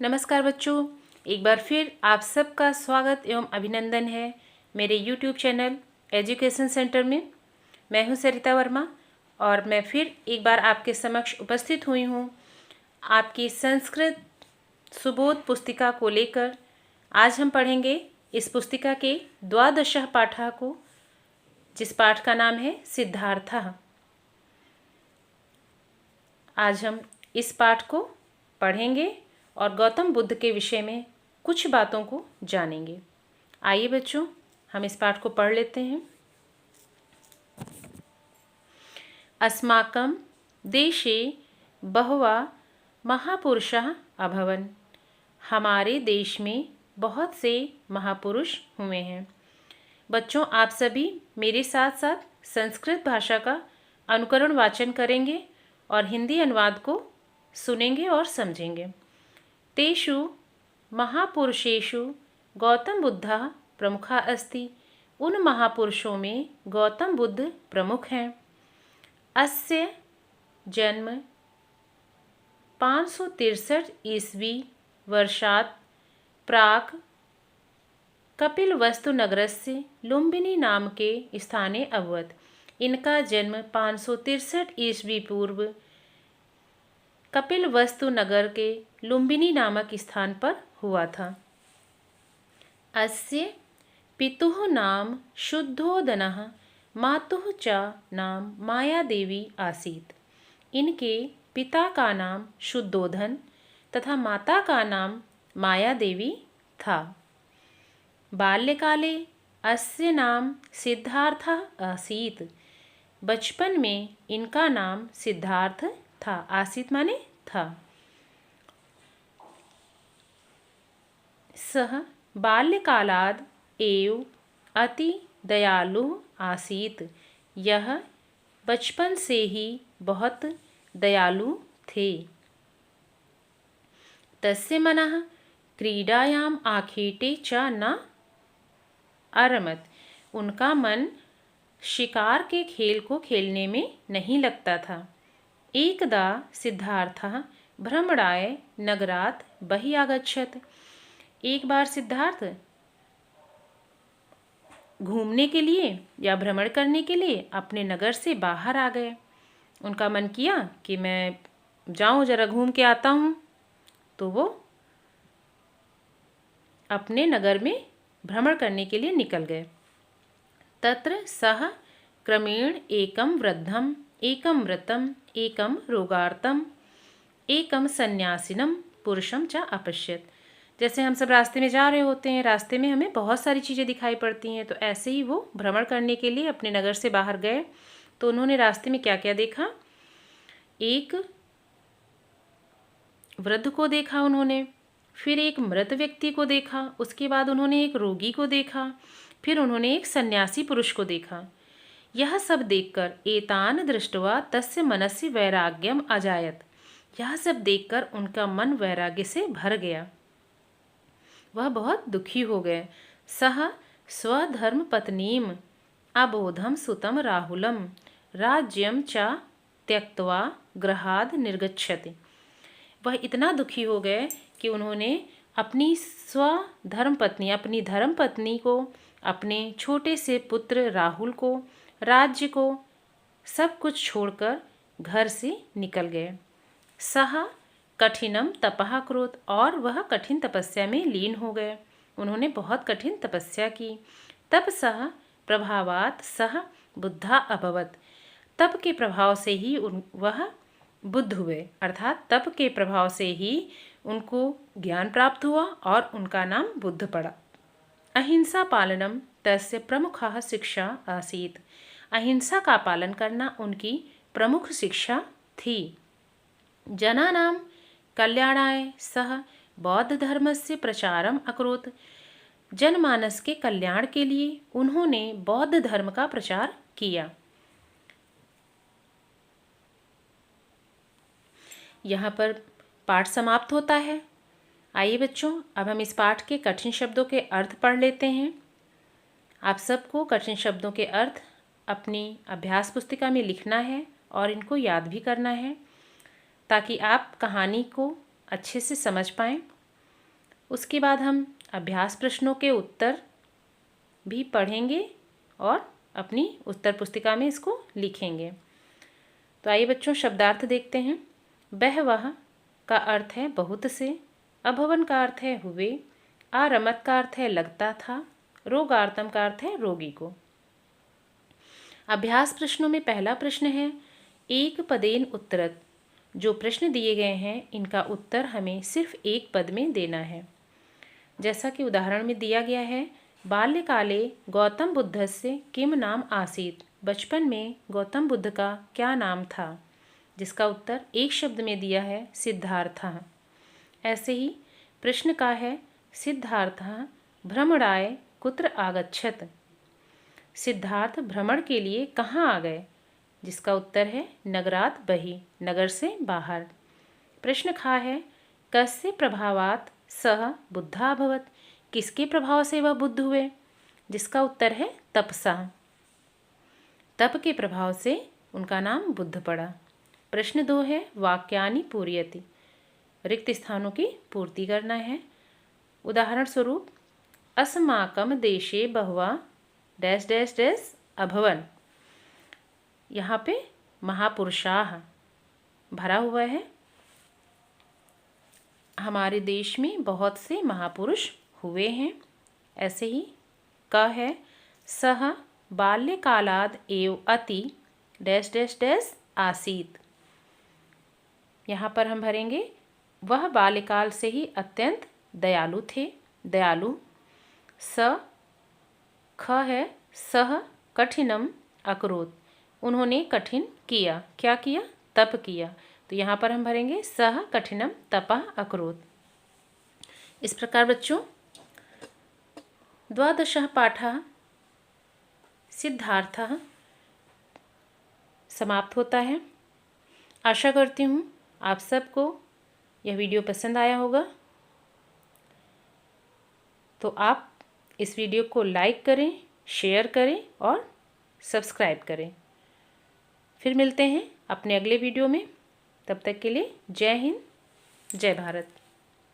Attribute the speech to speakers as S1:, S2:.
S1: नमस्कार बच्चों, एक बार फिर आप सबका स्वागत एवं अभिनंदन है मेरे YouTube चैनल एजुकेशन सेंटर में। मैं हूं सरिता वर्मा और मैं फिर एक बार आपके समक्ष उपस्थित हुई हूं आपकी संस्कृत सुबोध पुस्तिका को लेकर। आज हम पढ़ेंगे इस पुस्तिका के द्वादशः पाठः को, जिस पाठ का नाम है सिद्धार्थः। आज हम इस पाठ को पढ़ेंगे और गौतम बुद्ध के विषय में कुछ बातों को जानेंगे। आइए बच्चों, हम इस पाठ को पढ़ लेते हैं। अस्माकं देशे बहवः महापुरुषाः अभवन्। हमारे देश में बहुत से महापुरुष हुए हैं। बच्चों, आप सभी मेरे साथ साथ संस्कृत भाषा का अनुकरण वाचन करेंगे और हिंदी अनुवाद को सुनेंगे और समझेंगे। तेषु महापुरुषेषु गौतम बुद्धः प्रमुखः अस्ति। उन महापुरुषों में गौतम बुद्ध प्रमुख हैं। अस्य जन्म 563 ईस्वी वर्षात् प्राक् कपिलवस्तु नगरस्य लुम्बिनी नाम के स्थाने अभवत्। इनका जन्म 563 ईस्वी पूर्व कपिलवस्तु नगर के लुम्बिनी नामक स्थान पर हुआ था। अस्य पितुः नाम शुद्धोदनः मातुः च नाम मायादेवी आसीत्। इनके पिता का नाम शुद्धोधन तथा माता का नाम मायादेवी था। बाल्यकाले अस्य नाम सिद्धार्थः आसीत्। बचपन में इनका नाम सिद्धार्थ था। आसीत् माने था। सः बाल्यकालाद् एव अति दयालुः आसीत्। यह बचपन से ही बहुत दयालु थे। तस्य मनः क्रीडायाम् आखेटे च न अरमत्। उनका मन शिकार के खेल को खेलने में नहीं लगता था। एकदा सिद्धार्थः भ्रमणाय नगरात् बहिः आगच्छत्। एक बार सिद्धार्थ घूमने के लिए या भ्रमण करने के लिए अपने नगर से बाहर आ गए। उनका मन किया कि मैं जाऊं, जरा घूम के आता हूं। तो वो अपने नगर में भ्रमण करने के लिए निकल गए। तत्र सः क्रमेण एकं वृद्धं, एकं मृतं, एकं रोगार्तं, एकं सन्यासिनं पुरुषं च अपश्यत्। जैसे हम सब रास्ते में जा रहे होते हैं, रास्ते में हमें बहुत सारी चीज़ें दिखाई पड़ती हैं, तो ऐसे ही वो भ्रमण करने के लिए अपने नगर से बाहर गए। तो उन्होंने रास्ते में क्या क्या देखा? एक वृद्ध को देखा उन्होंने, फिर एक मृत व्यक्ति को देखा, उसके बाद उन्होंने एक रोगी को देखा, फिर उन्होंने एक सन्यासी पुरुष को देखा। यह सब देखकर एतान दृष्ट्वा तस्य मनसि वैराग्यम अजायत। यह सब देखकर उनका मन वैराग्य से भर गया। वह बहुत दुखी हो गए। सः स्वधर्म पत्नीम अबोधम सुतम राहुलम राज्यम च त्यक्त्वा गृहाद् निर्गच्छति। वह इतना दुखी हो गए कि उन्होंने अपनी स्वधर्म पत्नी, अपनी धर्म पत्नी को, अपने छोटे से पुत्र राहुल को, राज्य को, सब कुछ छोड़कर घर से निकल गए। सः कठिनम तपः अकरोत्। और वह कठिन तपस्या में लीन हो गए। उन्होंने बहुत कठिन तपस्या की। तप सः प्रभावात् सः बुद्धा अभवत्। तप के प्रभाव से ही वह बुद्ध हुए, अर्थात तप के प्रभाव से ही उनको ज्ञान प्राप्त हुआ और उनका नाम बुद्ध पड़ा। अहिंसा पालनम तस्य प्रमुखः शिक्षा आसीत्। अहिंसा का पालन करना उनकी प्रमुख शिक्षा थी। जनानां कल्याणाय सः बौद्ध धर्मस्य प्रचारम अकरोत्। जनमानस के कल्याण के लिए उन्होंने बौद्ध धर्म का प्रचार किया। यहाँ पर पाठ समाप्त होता है। आइए बच्चों, अब हम इस पाठ के कठिन शब्दों के अर्थ पढ़ लेते हैं। आप सबको कठिन शब्दों के अर्थ अपनी अभ्यास पुस्तिका में लिखना है और इनको याद भी करना है, ताकि आप कहानी को अच्छे से समझ पाएं। उसके बाद हम अभ्यास प्रश्नों के उत्तर भी पढ़ेंगे और अपनी उत्तर पुस्तिका में इसको लिखेंगे। तो आइए बच्चों शब्दार्थ देखते हैं। बहवह का अर्थ है बहुत से, अभवन का अर्थ है हुए, आरमत का अर्थ है लगता था, रोगार्तम का अर्थ है रोगी को। अभ्यास प्रश्नों में पहला प्रश्न है एक पदेन उत्तरत। जो प्रश्न दिए गए हैं इनका उत्तर हमें सिर्फ एक पद में देना है। जैसा कि उदाहरण में दिया गया है, बाल्यकाले गौतम बुद्धस्य किम नाम आसीत्। बचपन में गौतम बुद्ध का क्या नाम था, जिसका उत्तर एक शब्द में दिया है सिद्धार्थः। ऐसे ही प्रश्न का है सिद्धार्थः भ्रमणाय कुत्र आगच्छत्। सिद्धार्थ भ्रमण के लिए कहाँ आ गए, जिसका उत्तर है नगरात् बहि, नगर से बाहर। प्रश्न खा है कस्य प्रभावात् सः बुद्धः अभवत्। किसके प्रभाव से वह बुद्ध हुए, जिसका उत्तर है तपसा। तप के प्रभाव से उनका नाम बुद्ध पड़ा। प्रश्न 2 है वाक्यानि पूरयति। रिक्त स्थानों की पूर्ति करना है। उदाहरण स्वरूप अस्माकं देशे बहवः डैश डैश डैश अभवन्। यहाँ पे महापुरुषाः भरा हुआ है। हमारे देश में बहुत से महापुरुष हुए हैं। ऐसे ही क है सह बाल्यकालाद एव अति डैश डैश डैश आसीत। यहाँ पर हम भरेंगे वह बाल्यकाल से ही अत्यंत दयालु थे, दयालु। स ख है सह कठिनम अकरोत्। उन्होंने कठिन किया, क्या किया, तप किया। तो यहाँ पर हम भरेंगे सह कठिनम तपः अकरोत्। इस प्रकार बच्चों द्वादशः पाठः सिद्धार्थः समाप्त होता है। आशा करती हूँ आप सबको यह वीडियो पसंद आया होगा। तो आप इस वीडियो को लाइक करें, शेयर करें और सब्सक्राइब करें। फिर मिलते हैं अपने अगले वीडियो में। तब तक के लिए जय हिंद, जय भारत।